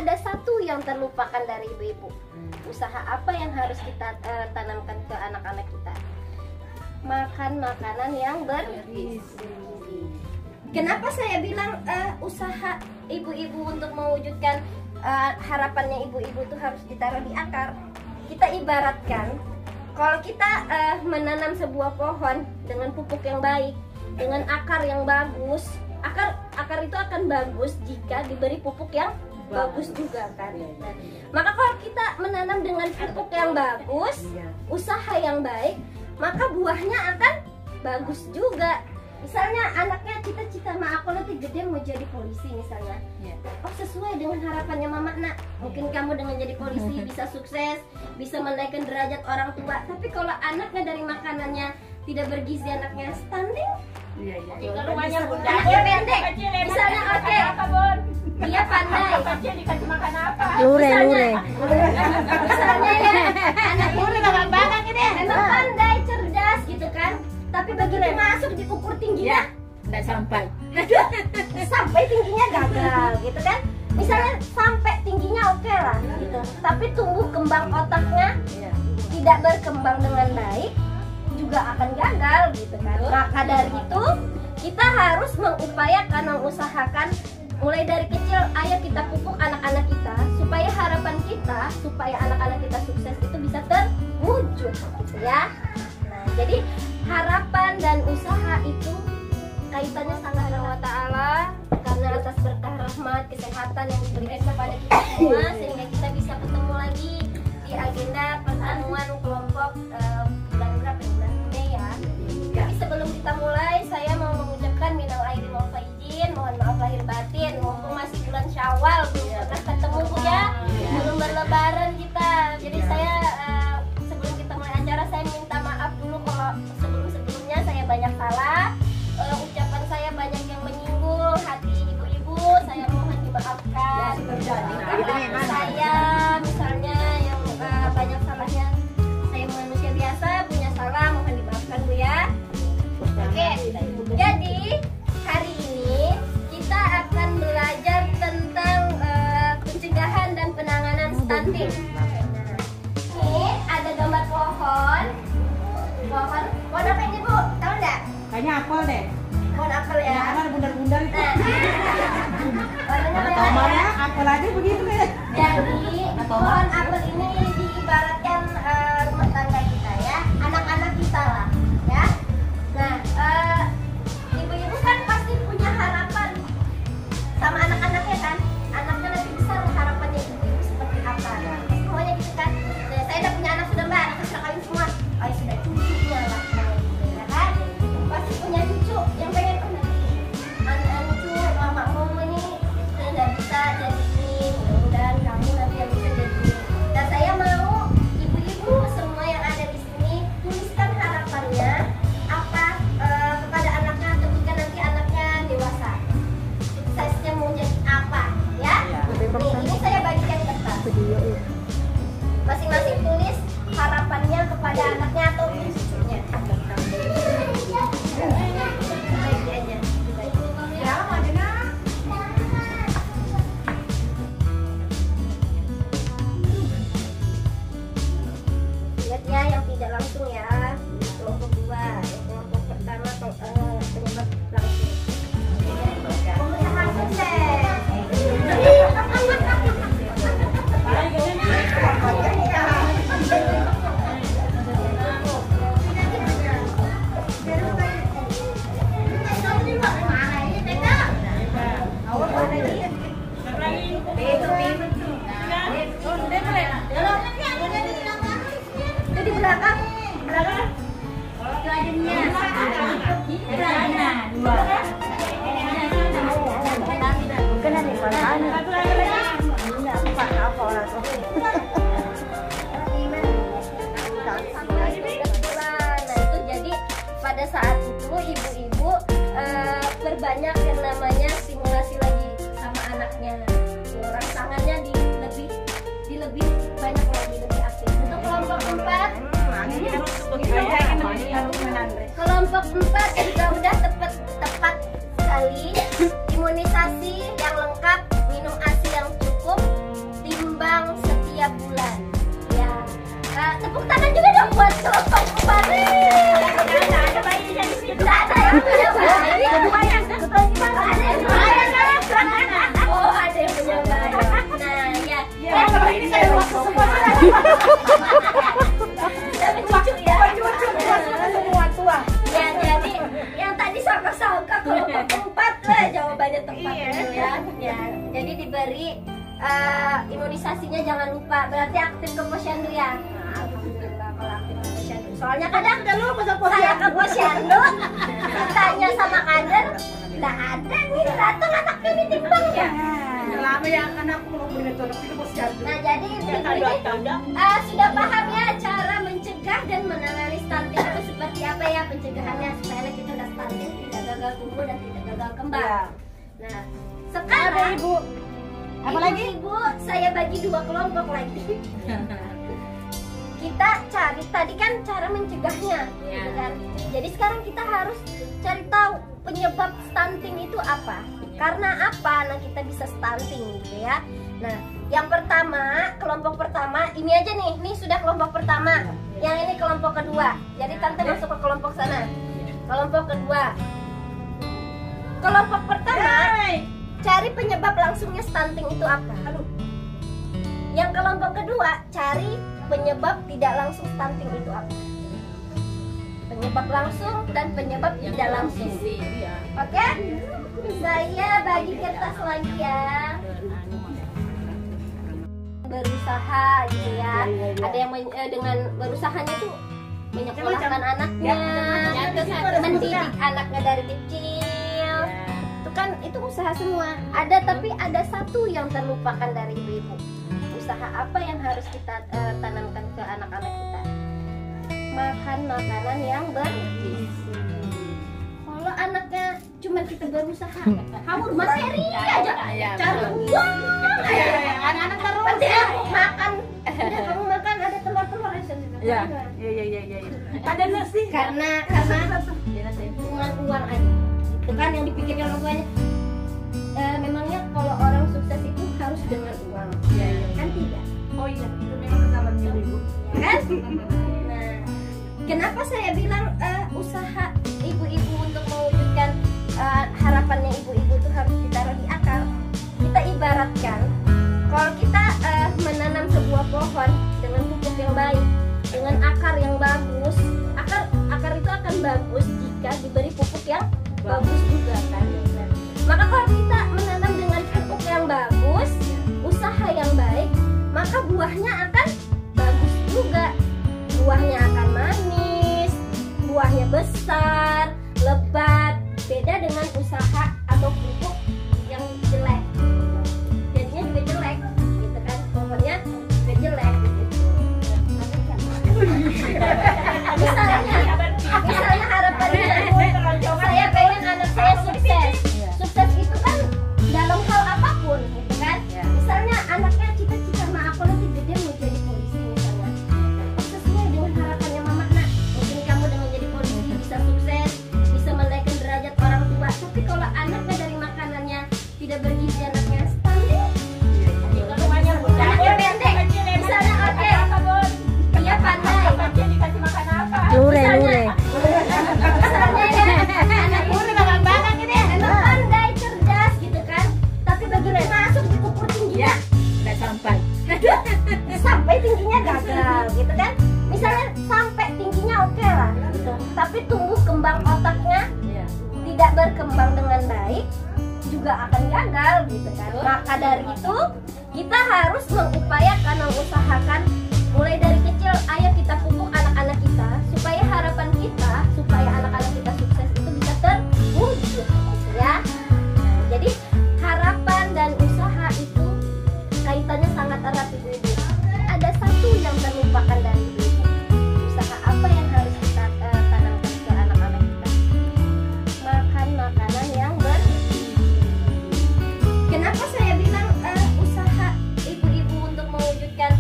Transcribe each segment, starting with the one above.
ada satu yang terlupakan dari ibu-ibu. Usaha apa yang harus kita tanamkan ke anak-anak kita? Makan makanan yang bergizi. Kenapa saya bilang usaha ibu-ibu untuk mewujudkan harapannya ibu-ibu itu harus ditaruh di akar? Kita ibaratkan kalau kita menanam sebuah pohon dengan pupuk yang baik, dengan akar yang bagus, akar itu akan bagus jika diberi pupuk yang bagus juga kan. Nah, maka kalau kita menanam dengan pupuk yang bagus, usaha yang baik, maka buahnya akan bagus juga. Misalnya anaknya cita-cita, aku nanti gede mau jadi polisi misalnya. Oh, sesuai dengan harapannya mama nak. Mungkin kamu dengan jadi polisi bisa sukses, bisa menaikkan derajat orang tua. Tapi kalau anaknya dari makanannya tidak bergizi, anaknya stunting, Kalau rumahnya bunda pendek. Misalnya oke, dia pandai. kecil dikasih makan apa? Lure. Misalnya ya, anak Lure nggak banget ini. memang pandai, cerdas gitu kan. Tapi begitu masuk diukur tingginya, Nggak sampai. sampai tingginya gagal gitu kan. Misalnya sampai tingginya oke lah gitu, tapi tumbuh kembang otaknya tidak berkembang dengan baik, juga akan gagal gitu kan. Maka dari itu kita harus mengupayakan, mengusahakan mulai dari kecil. Ayo kita pupuk anak-anak kita supaya harapan kita, supaya anak-anak kita sukses itu bisa terwujud gitu ya. Nah, jadi harapan dan usaha itu kaitannya sangat erat wa ta'ala, karena atas berkah rahmat kesehatan yang diberikan kepada kita semua, sehingga kita bisa ketemu lagi di agenda pertemuan kelompok bulan berapa, bulan Mei ya. Jadi sebelum kita mulai, saya mau mengucapkan minal aidin wal faizin, mohon maaf lahir batin, mumpung masih bulan Syawal, belum pernah ketemu Bu ya, belum berlebaran kita. Jadi saya sebelum kita mulai acara, saya minta maaf dulu kalau sebelum-sebelumnya saya banyak salah, ucapan saya banyak yang menyinggung hati ibu-ibu, saya mohon dimaafkan. Saya misalnya yang banyak salahnya, saya manusia biasa, punya salah, mohon dimaafkan Bu ya. Oke, jadi hari ini kita akan belajar tentang pencegahan dan penanganan stunting. Ini ada gambar pohon apa ini Bu? Tahu nggak? Kayaknya apel deh. Pohon apel ya. Karena ada bundar-bundar itu. Warnanya merah Tomatnya ya. apel aja begitu deh. Jadi pohon apel ini diibaratkan rumah tangga kita ya, anak-anak kita lah ya. Nah, ibu-ibu kan pasti punya harapan sama anak-anaknya kan. Anaknya nanti besar, harapannya ibu-ibu seperti apa? Semuanya gitu kan. Nah, saya udah punya anak sudah mbak, anaknya sudah kawin semua. Oh ya sudah, cucunya lah ya kan. Pasti punya cucu yang pengen anak cucu mamamu ini tidak bisa jadi ini, mudah-mudahan kamu nanti yang bisa jadi ini. Dan saya mau ibu-ibu semua yang ada di sini tuliskan harapannya apa kepada anaknya ketika nanti anaknya dewasa, suksesnya mau jadi apa ya. Nih, ini saya bagikan kertas, masing-masing tulis harapannya kepada anaknya atau cucunya. Lihat ya yang tidak langsung ya, kelompok 2, yang kelompok pertama penyebab langsung. Pemecahan sukses. Itu di belakang. Nah itu jadi pada saat itu ibu-ibu berbanyak yang namanya stimulasi lagi sama anaknya, rangsangannya lebih banyak lagi, lebih aktif. Untuk kelompok 4 kelompok 4 juga udah tepat sekali, imunisasi yang lengkap, minum ASI yang cukup, imunisasinya jangan lupa. Berarti aktif ke posyandu ya. Nah, alhamdulillah kalau aktif ke posyandu. Soalnya kadang saya ke posyandu tanya sama kader, nggak ada nih, datang anaknya ditimbang ya. Lama ya anakku mau beli metode itu posyandu. Nah jadi ibu-ibu ini sudah paham ya cara mencegah dan menangani stunting itu seperti apa ya pencegahannya supaya anak kita udah stunting, tidak gagal tumbuh dan tidak gagal kembang. Ya. Nah sekarang Ibu. Apalagi? Ibu, saya bagi 2 kelompok lagi. Kita cari tadi kan cara mencegahnya, gitu kan. Jadi sekarang kita harus cari tahu penyebab stunting itu apa. Karena apa? Nah kita bisa stunting gitu ya. Nah yang pertama, kelompok pertama ini aja nih. Ini sudah kelompok pertama. Yang ini kelompok kedua. Jadi tante masuk ke kelompok sana. Kelompok kedua. Kelompok pertama, cari penyebab langsungnya stunting itu apa. Yang kelompok kedua, cari penyebab tidak langsung stunting itu apa. Penyebab langsung dan penyebab tidak langsung. Oke? Saya bagi kertas lagi ya. Berusaha gitu ya. Ada yang dengan berusahanya tuh menyekolahkan anaknya, mendidik anaknya dari kecil. Itu kan itu usaha semua. Ada tapi ada satu yang terlupakan dari ibu-ibu. Usaha apa yang harus kita tanamkan ke anak-anak kita? Makan makanan yang bergizi. Kalau anaknya cuma kita berusaha, kamu materi aja, cari uang, anak-anak terus makan, kamu makan ada telur-telur Ya. Ada nasi. karena cuma uang aja. Itu kan yang dipikirkan orang tuanya. Memangnya kalau orang sukses itu harus dengan uang, kan tidak? Oh iya, itu memang kesalahan ibu. Kan? Nah, kenapa saya bilang usaha ibu-ibu untuk mewujudkan harapannya ibu-ibu itu harus ditaruh di akar. Kita ibaratkan kalau kita menanam sebuah pohon dengan pupuk yang baik, dengan akar yang bagus, akar itu akan bagus jika diberi pupuk yang bagus juga kan. Maka kalau kita menanam dengan pupuk yang bagus, usaha yang baik, maka buahnya akan bagus juga. Buahnya akan manis, buahnya besar, lebat. Beda dengan usaha atau pupuk yang jelek. Jadinya juga jelek, gitu kan? Pohonnya juga jelek gitu. Misalnya harapannya saya pengen anak saya sukses. Sukses itu kan dalam hal apapun, gitu kan? Misalnya anaknya cita-cita aku nanti gede mau jadi polisi misalnya. Sesuai dengan harapannya mama, nak. Mungkin kamu dengan jadi polisi bisa sukses, bisa menaikkan derajat orang tua. Tapi kalau anaknya dari makanannya tidak bergizi, anaknya stunting, anaknya pendek. Misalnya dia pandai. Lure. Misalnya ya, anaknya emang pandai, cerdas gitu kan. Tapi begitu masuk di ukur tingginya, Udah sampai. sampai tingginya gagal gitu kan. Misalnya sampai tingginya oke lah gitu. Tapi tumbuh kembang otaknya tidak berkembang dengan baik, juga akan gagal gitu kan. Maka dari itu kita harus mengupayakan, mengusahakan mulai dari kecil. Ayo kita pupuk anak-anak kita supaya harapan kita, supaya anak-anak kita sukses itu bisa terwujud ya. Jadi harapan dan usaha itu kaitannya sangat erat ibu-ibu. Ada satu yang terlupakan dari ibu-ibu. Usaha apa yang harus kita tanamkan ke anak-anak kita? Makan makanan yang bergizi. Kenapa saya bilang usaha ibu-ibu untuk mewujudkan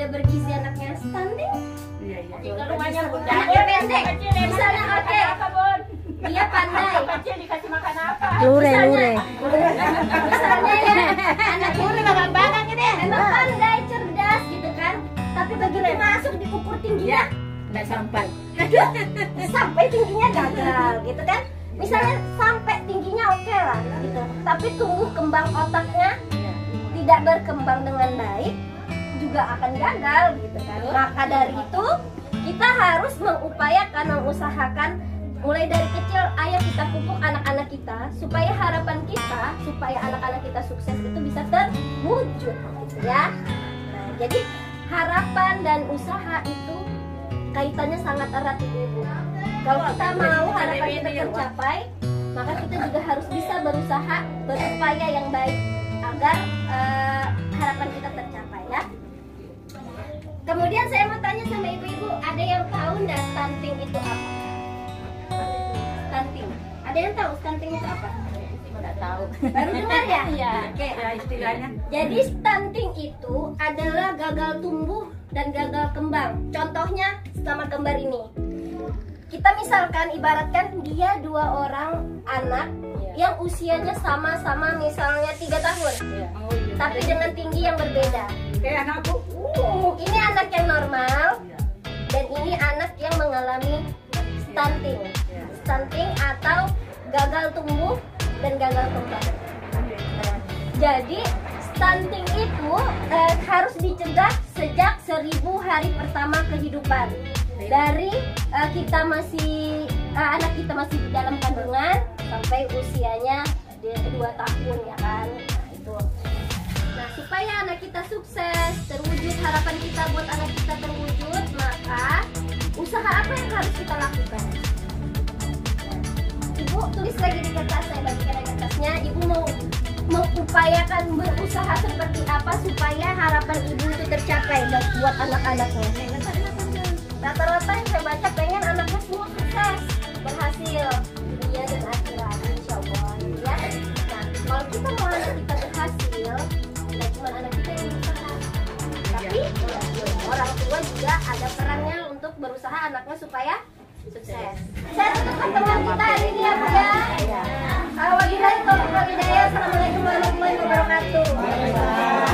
tidak bergizi anaknya stunting. Iya, iya. Jika rumahnya bunda Anaknya pendek, misalnya oke, apa Bun? dia pandai. Kecil dikasih makan apa? Lure. Misalnya ya, anak Lure bakang gitu ya. emang pandai, cerdas gitu kan. Tapi begitu masuk diukur tingginya, Nggak sampai. sampai tingginya gagal gitu kan. Misalnya sampai tingginya oke lah gitu. Tapi tumbuh kembang otaknya tidak berkembang dengan baik, juga akan gagal gitu kan. Maka dari itu kita harus mengusahakan mulai dari kecil. Ayo kita pupuk anak-anak kita supaya harapan kita supaya anak-anak kita sukses itu bisa terwujud gitu ya. Nah, jadi harapan dan usaha itu kaitannya sangat erat ibu-ibu. Kalau kita mau harapan kita tercapai, maka kita juga harus bisa berusaha berupaya yang baik agar harapan kita tercapai ya. Kemudian saya mau tanya sama ibu-ibu, ada yang tahu nggak stunting itu apa? Stunting, ada yang tahu stunting itu apa? Nggak tahu. Baru dengar ya? Iya. Oke. Ya istilahnya. Jadi stunting itu adalah gagal tumbuh dan gagal kembang. Contohnya sama gambar ini. Kita misalkan ibaratkan dia dua orang anak yang usianya sama-sama misalnya 3 tahun. Oh iya. Tapi dengan tinggi yang berbeda. Kayak anakku. Ini anak yang normal dan ini anak yang mengalami stunting. Stunting atau gagal tumbuh dan gagal kembang. Jadi stunting itu harus dicegah sejak 1000 hari pertama kehidupan. Dari kita masih anak kita masih di dalam kandungan sampai usianya 2 tahun ya kan. Nah, itu. Nah, supaya anak kita sukses, terwujud harapan kita buat anak kita terwujud, maka usaha apa yang harus kita lakukan? Ibu tulis lagi di kertas, saya bagikan di kertasnya. Ibu mau mengupayakan berusaha seperti apa supaya harapan ibu itu tercapai buat anak-anaknya. Rata-rata yang saya baca pengen anaknya semua sukses, berhasil dunia dan akhirat, insya Allah ya. Nah, kalau kita mau anak kita berhasil, tidak cuma anak kita yang berusaha, tapi orang tua juga ada perannya untuk berusaha anaknya supaya sukses. Saya tutup pertemuan kita hari ini ya Bu ya. Wabillahi taufiq wal hidayah. Assalamualaikum warahmatullahi wabarakatuh.